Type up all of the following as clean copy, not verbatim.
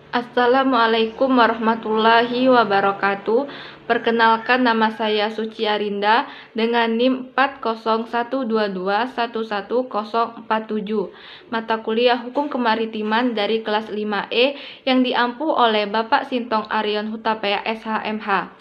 Assalamualaikum warahmatullahi wabarakatuh. Perkenalkan, nama saya Suci Arinda dengan NIM 40122111047. Mata kuliah Hukum Kemaritiman dari kelas 5E yang diampu oleh Bapak Sintong Arion Hutapea SHMH.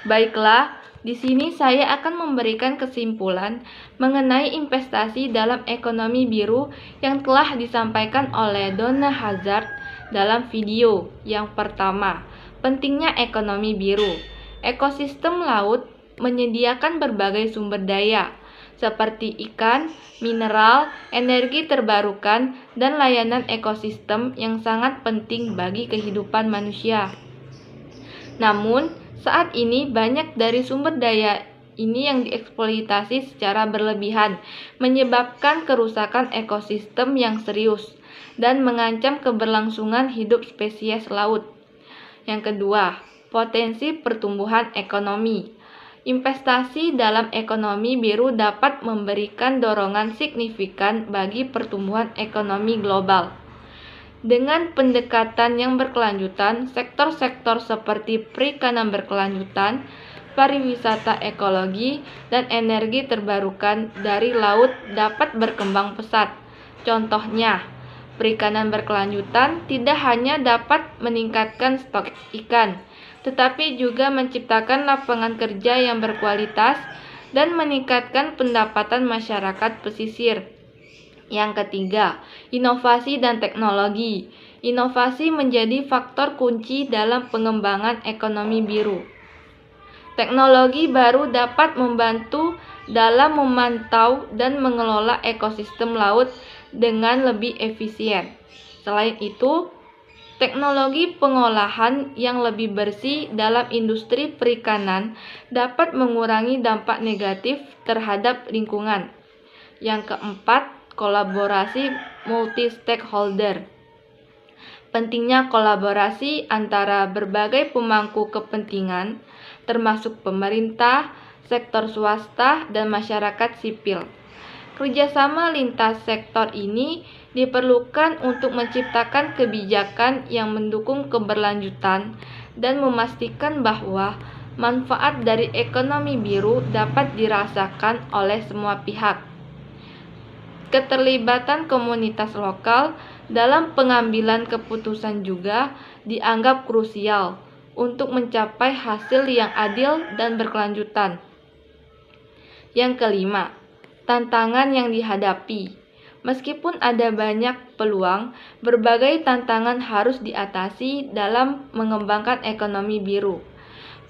Baiklah, di sini saya akan memberikan kesimpulan mengenai investasi dalam ekonomi biru yang telah disampaikan oleh Donna Hazard dalam video yang pertama. Pentingnya ekonomi biru. Ekosistem laut menyediakan berbagai sumber daya seperti ikan, mineral, energi terbarukan, dan layanan ekosistem yang sangat penting bagi kehidupan manusia. Namun, saat ini banyak dari sumber daya ini yang dieksploitasi secara berlebihan, menyebabkan kerusakan ekosistem yang serius dan mengancam keberlangsungan hidup spesies laut. Yang kedua, potensi pertumbuhan ekonomi. Investasi dalam ekonomi biru dapat memberikan dorongan signifikan bagi pertumbuhan ekonomi global. Dengan pendekatan yang berkelanjutan, sektor-sektor seperti perikanan berkelanjutan, pariwisata ekologi, dan energi terbarukan dari laut dapat berkembang pesat. Contohnya, perikanan berkelanjutan tidak hanya dapat meningkatkan stok ikan, tetapi juga menciptakan lapangan kerja yang berkualitas dan meningkatkan pendapatan masyarakat pesisir. Yang ketiga, inovasi dan teknologi. Inovasi menjadi faktor kunci dalam pengembangan ekonomi biru. Teknologi baru dapat membantu dalam memantau dan mengelola ekosistem laut dengan lebih efisien. Selain itu, teknologi pengolahan yang lebih bersih dalam industri perikanan dapat mengurangi dampak negatif terhadap lingkungan. Yang keempat, kolaborasi multi-stakeholder. Pentingnya kolaborasi antara berbagai pemangku kepentingan, termasuk pemerintah, sektor swasta, dan masyarakat sipil. Kerjasama lintas sektor ini diperlukan untuk menciptakan kebijakan yang mendukung keberlanjutan dan memastikan bahwa manfaat dari ekonomi biru dapat dirasakan oleh semua pihak. Keterlibatan komunitas lokal dalam pengambilan keputusan juga dianggap krusial untuk mencapai hasil yang adil dan berkelanjutan. Yang kelima, tantangan yang dihadapi. Meskipun ada banyak peluang, berbagai tantangan harus diatasi dalam mengembangkan ekonomi biru.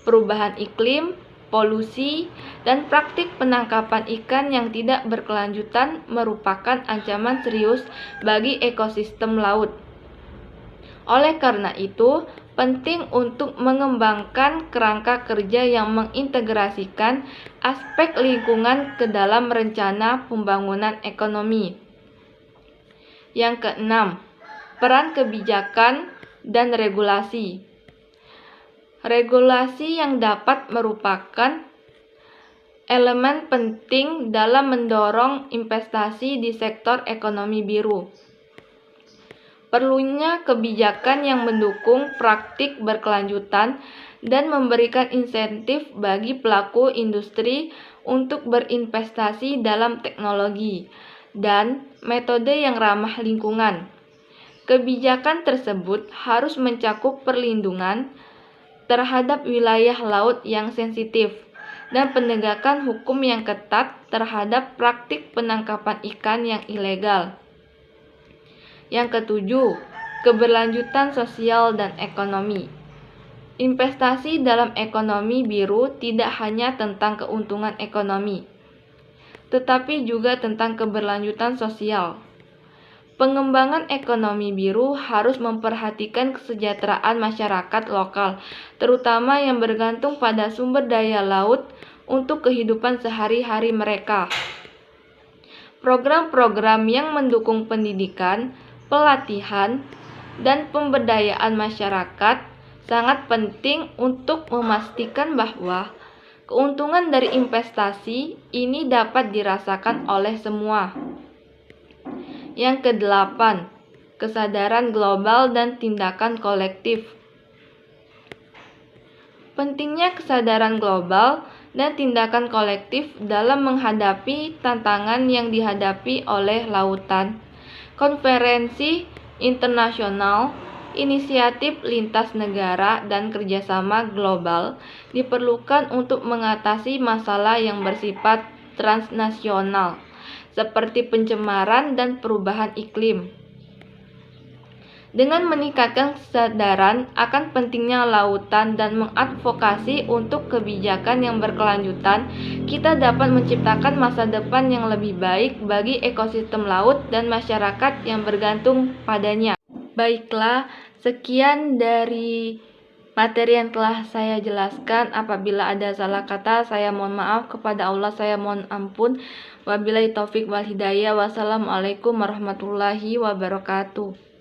Perubahan iklim, polusi, dan praktik penangkapan ikan yang tidak berkelanjutan merupakan ancaman serius bagi ekosistem laut. Oleh karena itu, penting untuk mengembangkan kerangka kerja yang mengintegrasikan aspek lingkungan ke dalam rencana pembangunan ekonomi. Yang keenam, peran kebijakan dan regulasi. Regulasi yang dapat merupakan elemen penting dalam mendorong investasi di sektor ekonomi biru. Perlunya kebijakan yang mendukung praktik berkelanjutan dan memberikan insentif bagi pelaku industri untuk berinvestasi dalam teknologi dan metode yang ramah lingkungan. Kebijakan tersebut harus mencakup perlindungan terhadap wilayah laut yang sensitif dan penegakan hukum yang ketat terhadap praktik penangkapan ikan yang ilegal. Yang ketujuh, keberlanjutan sosial dan ekonomi. Investasi dalam ekonomi biru tidak hanya tentang keuntungan ekonomi, tetapi juga tentang keberlanjutan sosial. Pengembangan ekonomi biru harus memperhatikan kesejahteraan masyarakat lokal, terutama yang bergantung pada sumber daya laut untuk kehidupan sehari-hari mereka. Program-program yang mendukung pendidikan, pelatihan, dan pemberdayaan masyarakat sangat penting untuk memastikan bahwa keuntungan dari investasi ini dapat dirasakan oleh semua. Yang kedelapan, kesadaran global dan tindakan kolektif. Pentingnya kesadaran global dan tindakan kolektif dalam menghadapi tantangan yang dihadapi oleh lautan. Konferensi internasional, inisiatif lintas negara, dan kerjasama global diperlukan untuk mengatasi masalah yang bersifat transnasional, seperti pencemaran dan perubahan iklim. Dengan meningkatkan kesadaran akan pentingnya lautan dan mengadvokasi untuk kebijakan yang berkelanjutan, kita dapat menciptakan masa depan yang lebih baik bagi ekosistem laut dan masyarakat yang bergantung padanya. Baiklah, sekian dari materi yang telah saya jelaskan. Apabila ada salah kata, saya mohon maaf. Kepada Allah saya mohon ampun. Wabillahi taufik wal hidayah. Wassalamualaikum warahmatullahi wabarakatuh.